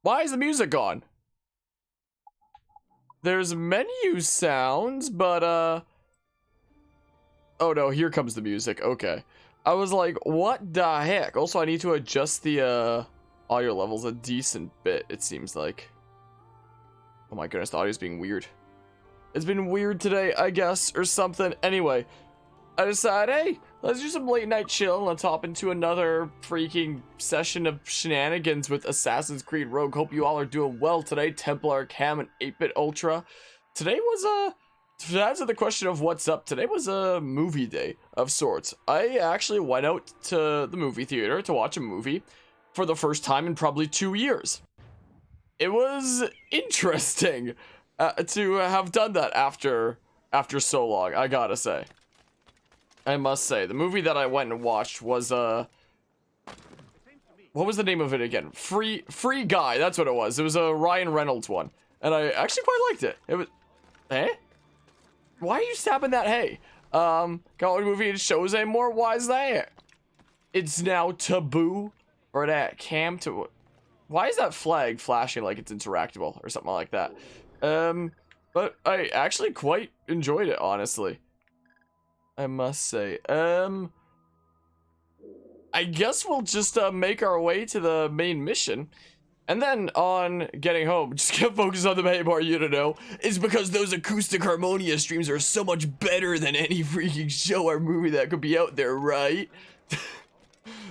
Why is the music on? There's menu sounds, but, oh no, here comes the music. Okay. I was like, what the heck? Also, I need to adjust the, audio levels a decent bit, it seems like. Oh my goodness, the audio's being weird. It's been weird today, I guess, or something. Anyway, I decided, hey, let's do some late night chill. Let's hop into another freaking session of shenanigans with Assassin's Creed Rogue. Hope you all are doing well today. Templar Cam and 8-Bit Ultra. Today was to answer the question of what's up, today was a movie day of sorts. I actually went out to the movie theater to watch a movie for the first time in probably 2 years. It was interesting to have done that after so long, I gotta say. I must say, the movie that I went and watched was, what was the name of it again? Free Guy, that's what it was. It was a Ryan Reynolds one, and I actually quite liked it. It was, hey? Why are you stabbing that hay? Got a movie in shows anymore? Why is that? It's now taboo for that cam to... Why is that flag flashing like it's interactable or something like that? But I actually quite enjoyed it, honestly. I must say. I guess we'll just make our way to the main mission. And then on getting home, just get focused on the main part, you know. It's because those acoustic harmonia streams are so much better than any freaking show or movie that could be out there, right?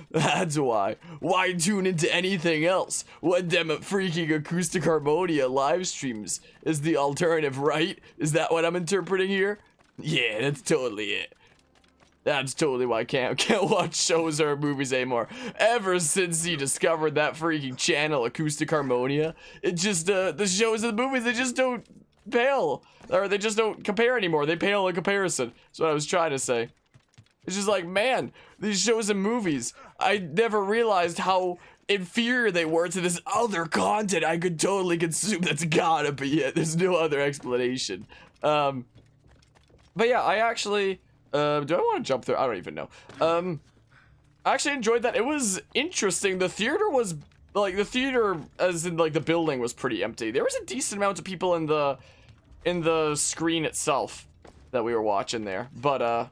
That's why. Why tune into anything else when them freaking acoustic harmonia live streams is the alternative, right? Is that what I'm interpreting here? Yeah, that's totally it. That's totally why I can't watch shows or movies anymore. Ever since he discovered that freaking channel, Acoustic Harmonia, it just, the shows and the movies, they just don't pale. Or they just don't compare anymore. They pale in comparison. That's what I was trying to say. It's just like, man, these shows and movies, I never realized how inferior they were to this other content I could totally consume. That's gotta be it. There's no other explanation. But yeah, I actually... do I want to jump through? I don't even know. I actually enjoyed that. It was interesting. The theater was, like, the theater, as in, like, the building was pretty empty. There was a decent amount of people in the screen itself that we were watching there. But,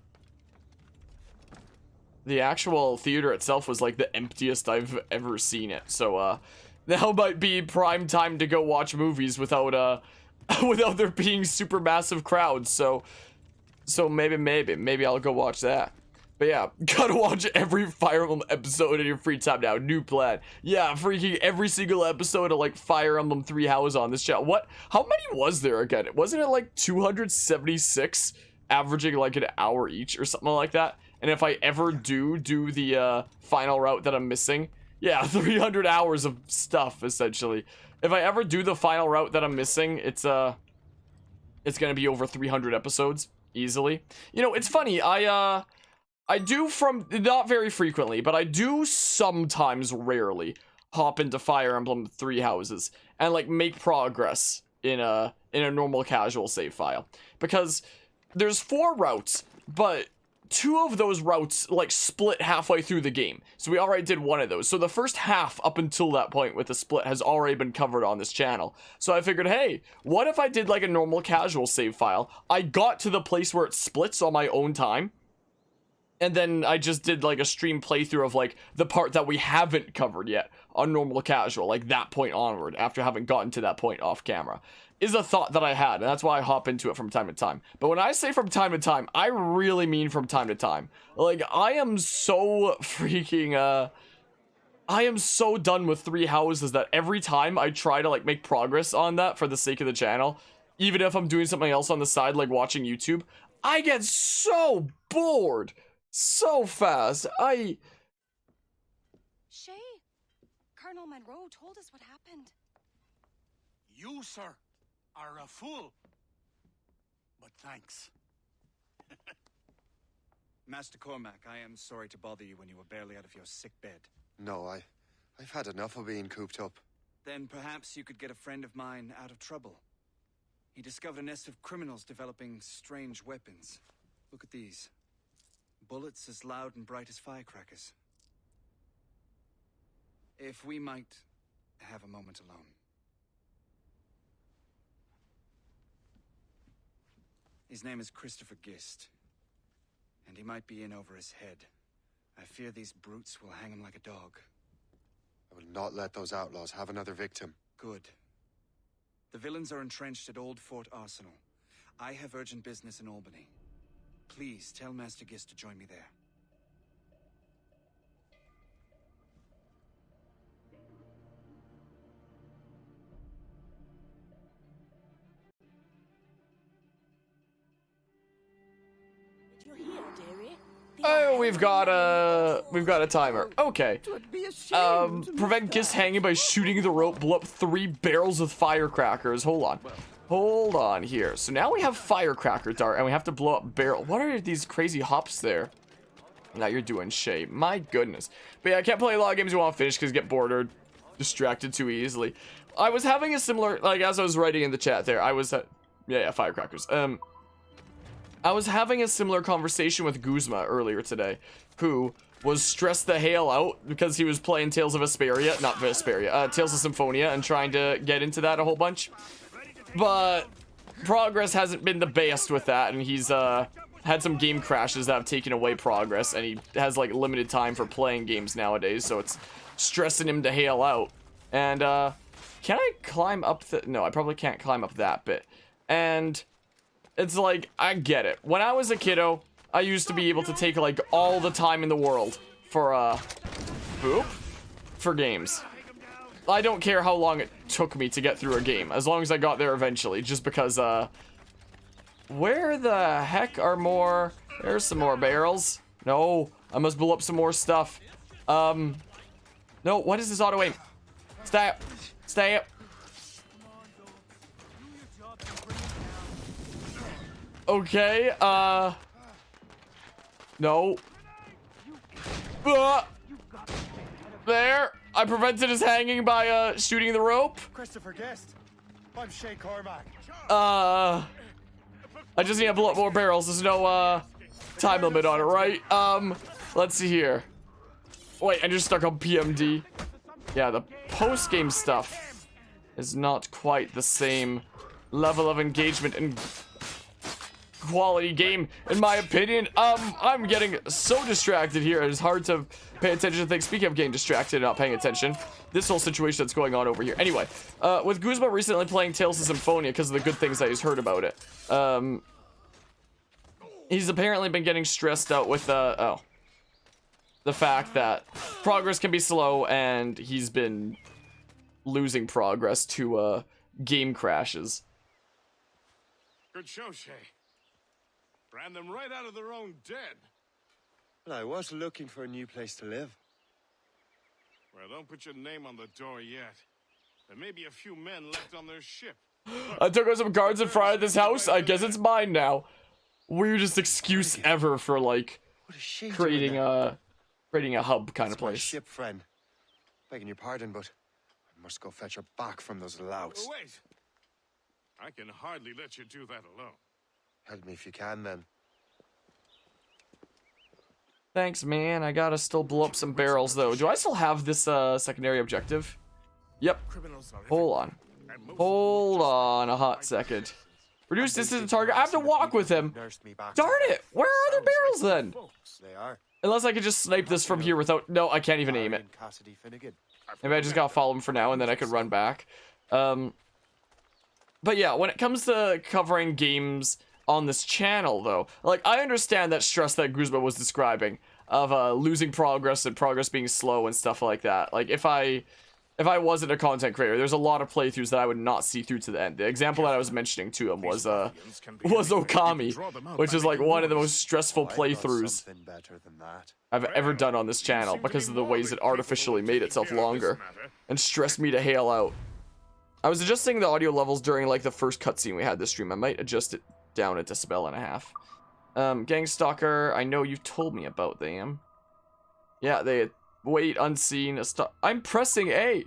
the actual theater itself was, like, the emptiest I've ever seen it. So, now might be prime time to go watch movies without, without there being super massive crowds. So maybe I'll go watch that. But yeah, gotta watch every Fire Emblem episode in your free time now. New plan. Yeah, freaking every single episode of like Fire Emblem 3 Houses on this channel. What? How many was there again? Wasn't it like 276, averaging like an hour each or something like that? And if I ever do the final route that I'm missing, yeah, 300 hours of stuff essentially. If I ever do the final route that I'm missing, it's gonna be over 300 episodes. Easily. You know, it's funny, I do not very frequently, but I do sometimes rarely hop into Fire Emblem 3 Houses and like make progress in a normal casual save file. Because there's 4 routes, but 2 of those routes like split halfway through the game. So we already did 1 of those. So the first half up until that point with the split has already been covered on this channel. So I figured, hey, what if I did like a normal casual save file? I got to the place where it splits on my own time. And then I just did like a stream playthrough of like the part that we haven't covered yet on normal casual, like that point onward, after having gotten to that point off camera. Is a thought that I had, and that's why I hop into it from time to time. But when I say from time to time, I really mean from time to time. Like, I am so freaking, I am so done with 3 Houses that every time I try to, like, make progress on that for the sake of the channel, even if I'm doing something else on the side, like watching YouTube, I get so bored so fast. Shay, Colonel Monroe told us what happened. You, sir, are a fool. But thanks. Master Cormac, I am sorry to bother you when you were barely out of your sick bed. No, I've had enough of being cooped up. Then perhaps you could get a friend of mine out of trouble. He discovered a nest of criminals developing strange weapons. Look at these. Bullets as loud and bright as firecrackers. If we might have a moment alone. His name is Christopher Gist, and he might be in over his head. I fear these brutes will hang him like a dog. I will not let those outlaws have another victim. Good. The villains are entrenched at Old Fort Arsenal. I have urgent business in Albany. Please tell Master Gist to join me there. You're here, dearie. Oh, we've got a timer. Okay. Prevent Gist hanging by shooting the rope. Blow up 3 barrels with firecrackers. Hold on here. So now we have firecracker dart, and we have to blow up barrel. What are these crazy hops there? Now you're doing Shay. My goodness. But yeah, I can't play a lot of games you want to finish because you get bored or distracted too easily. I was having a similar, like, as I was writing in the chat there, I was, yeah, firecrackers. I was having a similar conversation with Guzma earlier today, who was stressed the hell out because he was playing Tales of Vesperia, not Vesperia, Tales of Symphonia, and trying to get into that a whole bunch. But progress hasn't been the best with that, and he's had some game crashes that have taken away progress, and he has like limited time for playing games nowadays, so it's stressing him to hell out. And can I climb up the... No, I probably can't climb up that bit. And it's like, I get it. When I was a kiddo, I used to be able to take like all the time in the world for for games. I don't care how long it took me to get through a game, as long as I got there eventually, just because where the heck are more... There's some more barrels. No, I must blow up some more stuff. No, what is this auto aim? Stay up. Stay up. Okay, no. There. I prevented his hanging by, shooting the rope. Christopher Guest. I'm Shay Cormac. I just need to blow up more barrels. There's no, time limit on it, right? Let's see here. Wait, I just stuck on PMD. Yeah, the post-game stuff is not quite the same level of engagement and quality game, in my opinion. I'm getting so distracted here. It's hard to pay attention to things. Speaking of getting distracted and not paying attention, this whole situation that's going on over here. Anyway, with Guzma recently playing Tales of Symphonia because of the good things that he's heard about it, he's apparently been getting stressed out with, the fact that progress can be slow, and he's been losing progress to, game crashes. Good show, Shay. Ran them right out of their own den. Well, I was looking for a new place to live. Well, don't put your name on the door yet. There may be a few men left on their ship. I took out some guards in front of this house. I guess it's mine now. Weirdest excuse ever for, like, What is she creating doing there? a hub kind of It's my place. ship friend. Begging your pardon, but I must go fetch her back from those louts. Wait. I can hardly let you do that alone. Help me if you can, then. Thanks, man. I gotta still blow up some barrels, though. Do I still have this, secondary objective? Yep. Hold on. Hold on a hot second. Reduce distance to target. I have to walk with him. Darn it! Where are other barrels, then? They are. Unless I could just snipe this from here without... No, I can't even aim it. Cassidy Finnegan. Maybe I just gotta follow him for now, and then I could run back. But yeah, when it comes to covering games on this channel, though, like, I understand that stress that Guzma was describing of losing progress and progress being slow and stuff like that. Like, if I wasn't a content creator, there's a lot of playthroughs that I would not see through to the end. The example that I was mentioning to him was Okami, which is like one of the most stressful playthroughs Something better than that. I've ever done on this channel because of the ways it artificially made itself longer and stressed me to hail out. I was adjusting the audio levels during like the first cutscene we had this stream. I might adjust it down a decibel and a half. Gangstalker, I know you've told me about them. Yeah, they wait unseen. I'm pressing A.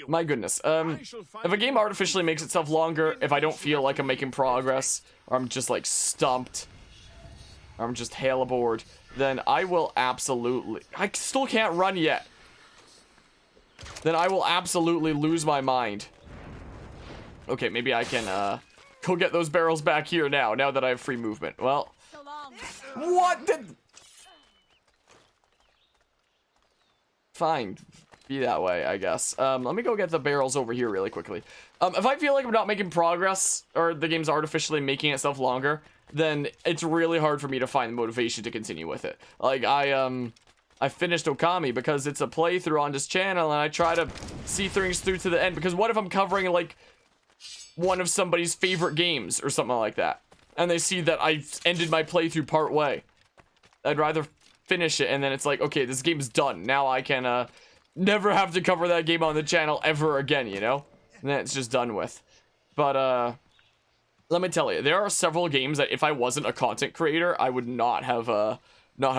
My goodness. If a game artificially makes itself longer, if I don't feel like I'm making progress, or I'm just like stumped, or I'm just hail aboard, then I will absolutely... I still can't run yet. then I will absolutely lose my mind. Okay, maybe I can go get those barrels back here now that I have free movement. Well, So long. what did... Fine, be that way, I guess. Let me go get the barrels over here really quickly. If I feel like I'm not making progress, or the game's artificially making itself longer, then it's really hard for me to find the motivation to continue with it. Like, I finished Okami because it's a playthrough on this channel, and I try to see things through to the end, because what if I'm covering, like, one of somebody's favorite games, or something like that, and they see that I ended my playthrough part way? I'd rather finish it, and then it's like, okay, this game's done. Now I can, never have to cover that game on the channel ever again, you know? And then it's just done with. But, let me tell you, there are several games that if I wasn't a content creator, I would not have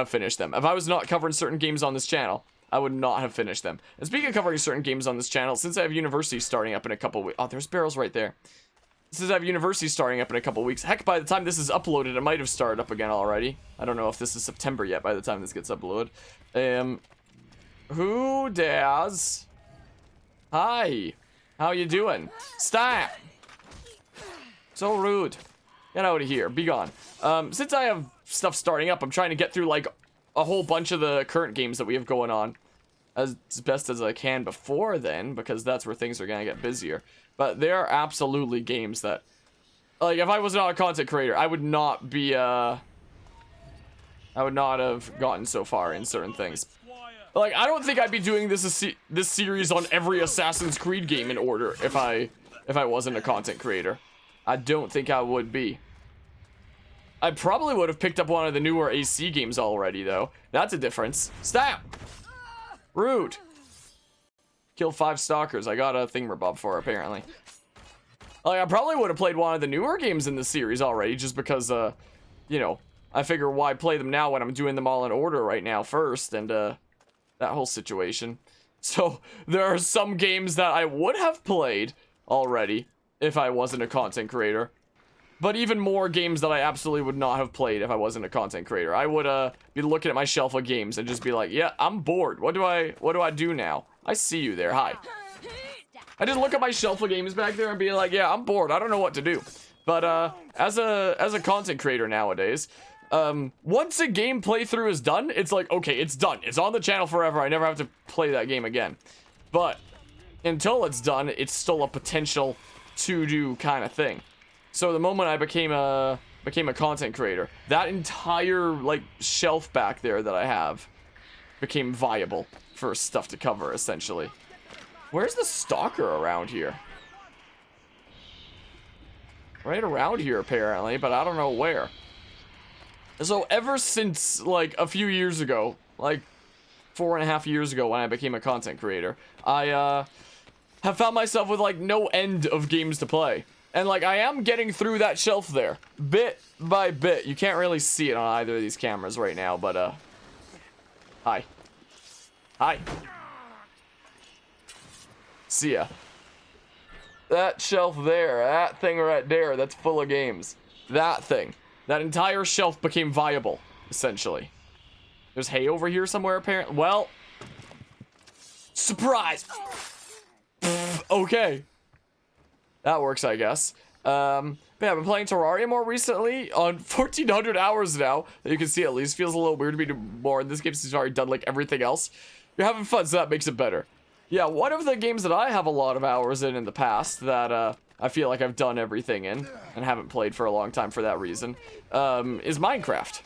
finished them. If I was not covering certain games on this channel, I would not have finished them. And speaking of covering certain games on this channel, since I have university starting up in a couple weeks... Oh, there's barrels right there. Since I have university starting up in a couple weeks... Heck, by the time this is uploaded, it might have started up again already. I don't know if this is September yet by the time this gets uploaded. Who does... Hi. How you doing? Stop! So rude. Get out of here. Be gone. Since I have stuff starting up, I'm trying to get through, like, a whole bunch of the current games that we have going on as best as I can before then, because that's where things are gonna get busier. But there are absolutely games that, like, if I was not a content creator, I would not be, I would not have gotten so far in certain things. Like, I don't think I'd be doing this series on every Assassin's Creed game in order if I wasn't a content creator. I don't think I would be. I probably would have picked up one of the newer AC games already, though. That's a difference. Stop! Rude. Kill 5 stalkers. I got a thingamabob for, apparently. Like, I probably would have played one of the newer games in the series already, just because, you know, I figure why play them now when I'm doing them all in order right now first, and, that whole situation. So, there are some games that I would have played already if I wasn't a content creator. But even more games that I absolutely would not have played if I wasn't a content creator. I would be looking at my shelf of games and just be like, yeah, I'm bored. What do I do now? I see you there. Hi. I just look at my shelf of games back there and be like, yeah, I'm bored. I don't know what to do. But as a content creator nowadays, once a game playthrough is done, it's like, okay, it's done. It's on the channel forever. I never have to play that game again. But until it's done, it's still a potential to do kind of thing. So the moment I became a content creator, that entire, like, shelf back there that I have became viable for stuff to cover, essentially. Where's the stalker around here? Right around here, apparently, but I don't know where. So ever since, like, a few years ago, like 4.5 years ago when I became a content creator, I have found myself with, like, no end of games to play. And, like, I am getting through that shelf there, bit by bit. You can't really see it on either of these cameras right now, but, hi. Hi. See ya. That shelf there, that thing right there, that's full of games. That thing. That entire shelf became viable, essentially. There's hay over here somewhere, apparently. Well. Surprise! Okay. That works, I guess. But yeah, I've been playing Terraria more recently on 1,400 hours now. You can see at least. Feels a little weird to be doing more in this game since you've already done, like, everything else. You're having fun, so that makes it better. Yeah, one of the games that I have a lot of hours in the past that, I feel like I've done everything in and haven't played for a long time for that reason, is Minecraft.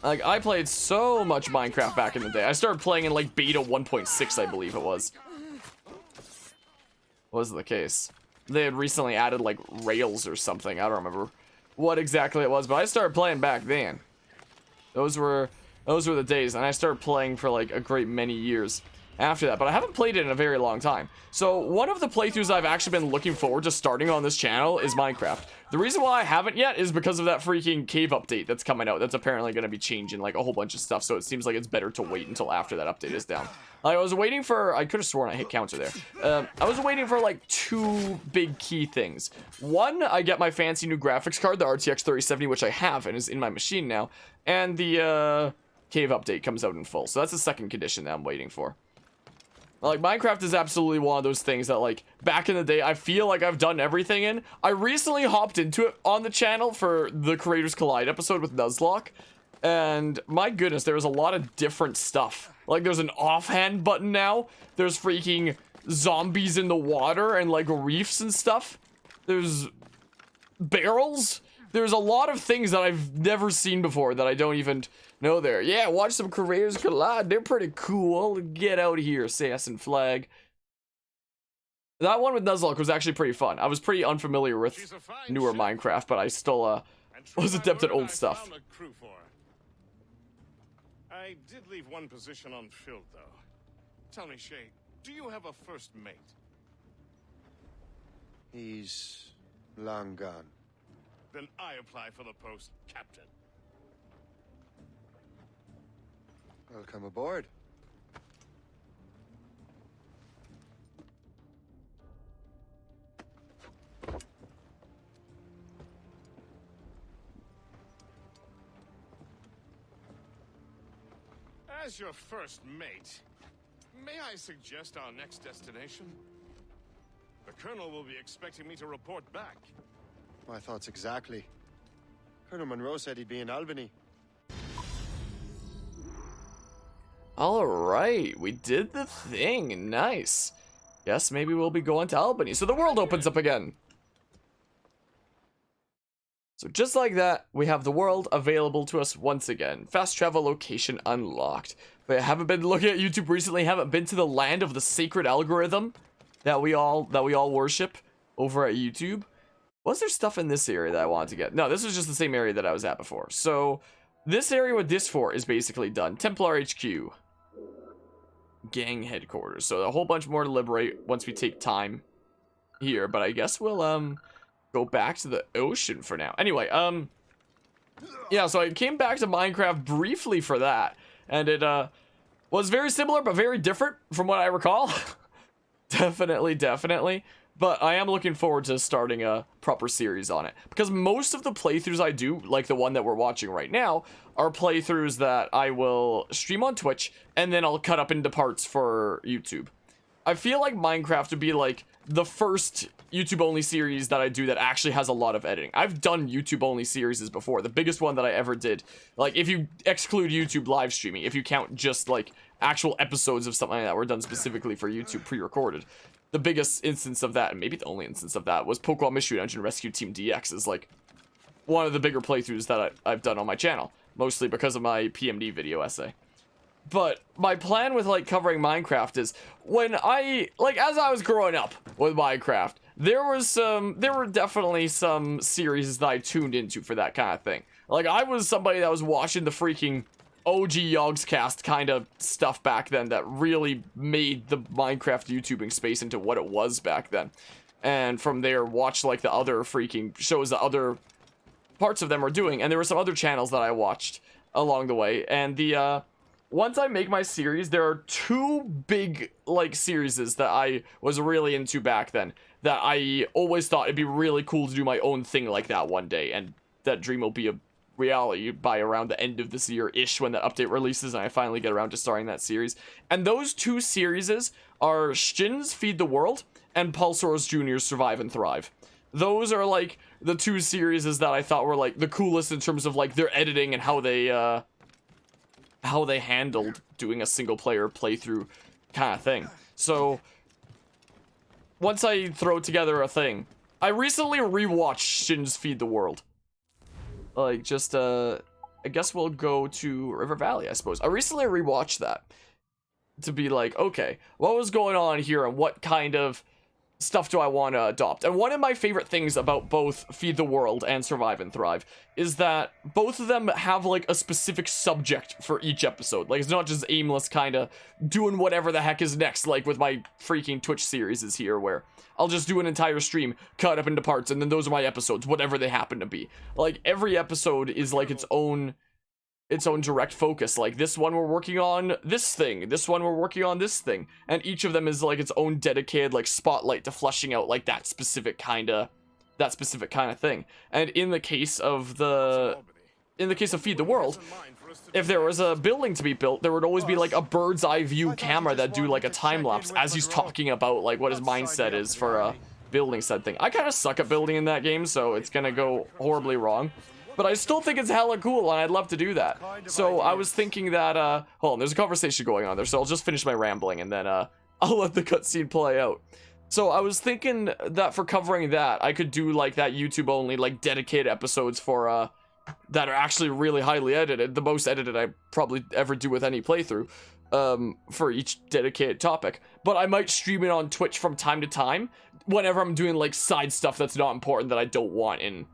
Like, I played so much Minecraft back in the day. I started playing in, like, beta 1.6, I believe it was. Was the case. They had recently added, like, rails or something. I don't remember what exactly it was, but I started playing back then. Those were the days, and I started playing for, like, a great many years after that, but I haven't played it in a very long time. So one of the playthroughs I've actually been looking forward to starting on this channel is Minecraft. The reason why I haven't yet is because of that freaking cave update that's coming out. That's apparently going to be changing, like, a whole bunch of stuff, so it seems like it's better to wait until after that update is down. I was waiting for, I could have sworn I hit counter there. I was waiting for, like, 2 big key things. One, I get my fancy new graphics card, the RTX 3070, which I have and is in my machine now, and the cave update comes out in full. So that's the second condition that I'm waiting for. Like, Minecraft is absolutely one of those things that, like, back in the day, I feel like I've done everything in. I recently hopped into it on the channel for the Creators Collide episode with Nuzlocke. And my goodness, there was a lot of different stuff. Like, there's an offhand button now. There's freaking zombies in the water and, like, reefs and stuff. There's barrels. There's a lot of things that I've never seen before that I don't even know there. Yeah, watch some Creators Collide. They're pretty cool. Get out of here, Assassin Flag. That one with Nuzlocke was actually pretty fun. I was pretty unfamiliar with newer Minecraft, but I still was adept at old stuff. I did leave one position unfilled, though. Tell me, Shay, do you have a first mate? He's long gone. Then I apply for the post, Captain. Welcome aboard. As your first mate, may I suggest our next destination? The Colonel will be expecting me to report back. My thoughts exactly. Colonel Monroe said he'd be in Albany. Alright, we did the thing. Nice. Yes, maybe we'll be going to Albany. So the world opens up again. So just like that, we have the world available to us once again. Fast travel location unlocked. But I haven't been looking at YouTube recently, haven't been to the land of the sacred algorithm that we all worship over at YouTube. Was there stuff in this area that I wanted to get? No, this was just the same area that I was at before. So this area with this fort is basically done. Templar HQ. Gang headquarters. So a whole bunch more to liberate once we take time here, but I guess we'll go back to the ocean for now. Anyway, yeah, so I came back to Minecraft briefly for that, and it was very similar but very different from what I recall. Definitely. But I am looking forward to starting a proper series on it. Because most of the playthroughs I do, like the one that we're watching right now, are playthroughs that I will stream on Twitch, and then I'll cut up into parts for YouTube. I feel like Minecraft would be like the first YouTube-only series that I do that actually has a lot of editing. I've done YouTube-only series before. The biggest one that I ever did, like if you exclude YouTube live streaming, if you count just like actual episodes of something like that were done specifically for YouTube pre-recorded. The biggest instance of that, and maybe the only instance of that, was Pokemon Mystery Dungeon Rescue Team DX is like one of the bigger playthroughs that I've done on my channel, mostly because of my PMD video essay. But my plan with like covering Minecraft is when as I was growing up with Minecraft, there were definitely some series that I tuned into for that kind of thing. Like I was somebody that was watching the freaking OG Yogscast kind of stuff back then that really made the Minecraft YouTubing space into what it was back then. And from there, watched like the other freaking shows that other parts of them were doing. And there were some other channels that I watched along the way. And once I make my series, there are two big like series that I was really into back then that I always thought it'd be really cool to do my own thing like that one day. And that dream will be a reality by around the end of this year-ish when the update releases and I finally get around to starting that series. And those two series are Shin's Feed the World and Pulsaur's Jr.'s Survive and Thrive. Those are like the two series that I thought were like the coolest in terms of like their editing and how they handled doing a single player playthrough kind of thing. So once I throw together a thing, I recently rewatched Shin's Feed the World. Like, just, I guess we'll go to River Valley, I suppose. I recently rewatched that to be like, okay, what was going on here and what kind of stuff do I want to adopt? And one of my favorite things about both Feed the World and Survive and Thrive is that both of them have, like, a specific subject for each episode. Like, it's not just aimless kind of doing whatever the heck is next, like with my freaking Twitch series is here, where I'll just do an entire stream, cut up into parts, and then those are my episodes, whatever they happen to be. Like, every episode is, like, its own direct focus. Like, this one we're working on this thing, this one we're working on this thing, and each of them is, like, its own dedicated, like, spotlight to fleshing out, like, that specific kind of thing. And in the case of Feed the World, if there was a building to be built, there would always be like a bird's eye view camera that do like a time lapse as he's talking about like what his mindset is for building said thing. I kind of suck at building in that game, so it's gonna go horribly wrong. But I still think it's hella cool, and I'd love to do that. So I was thinking that, hold on, there's a conversation going on there, so I'll just finish my rambling, and then, I'll let the cutscene play out. So I was thinking that for covering that, I could do, like, that YouTube-only, like, dedicated episodes for, that are actually really highly edited, the most edited I probably ever do with any playthrough, for each dedicated topic. But I might stream it on Twitch from time to time, whenever I'm doing, like, side stuff that's not important that I don't want in...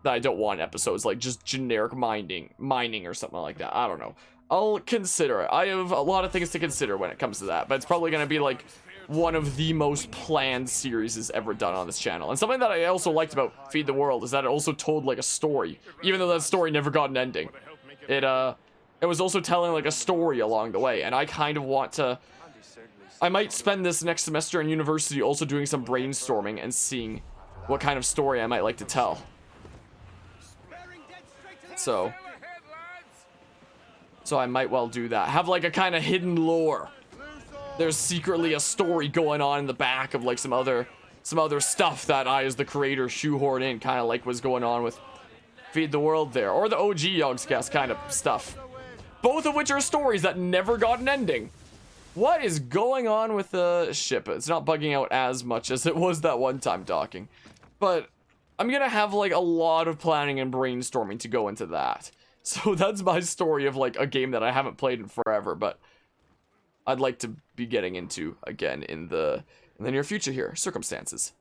that I don't want episodes, like just generic mining or something like that. I don't know. I'll consider it. I have a lot of things to consider when it comes to that, but it's probably going to be like one of the most planned series ever done on this channel. And something that I also liked about Feed the World is that it also told like a story, even though that story never got an ending. It was also telling like a story along the way, and I kind of want to... I might spend this next semester in university also doing some brainstorming and seeing what kind of story I might like to tell. So I might well do that. Have like a kind of hidden lore. There's secretly a story going on in the back of like some other stuff that I as the creator shoehorn in, kind of like what's going on with Feed the World there, or the OG Yogscast kind of stuff. Both of which are stories that never got an ending. What is going on with the ship? It's not bugging out as much as it was that one time docking. But I'm gonna have like a lot of planning and brainstorming to go into that. So that's my story of like a game that I haven't played in forever, but I'd like to be getting into again in the near future here. Circumstances.